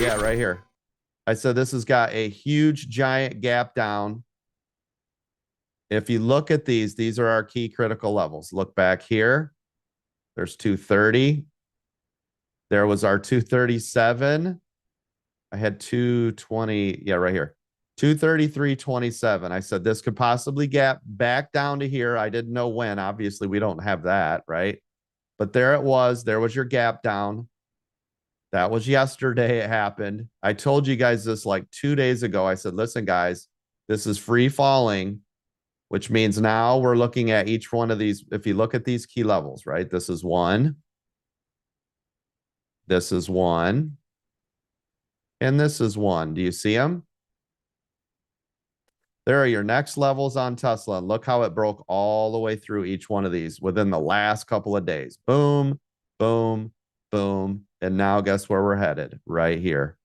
Yeah, right here. I said this has got a huge, giant gap down. If you look at these are our key critical levels. Look back here. There's 230. There was our 237. I had 220. Yeah, right here. 233.27. I said this could possibly gap back down to here. I didn't know when. Obviously, we don't have that, right? But there it was. There was your gap down. That was yesterday. It happened. I told you guys this like 2 days ago. I said, listen, guys, this is free falling, which means now we're looking at each one of these. If you look at these key levels, right? This is one. This is one. And this is one. Do you see them? There are your next levels on Tesla. And look how it broke all the way through each one of these within the last couple of days. Boom, boom, boom. And now guess where we're headed? Right here.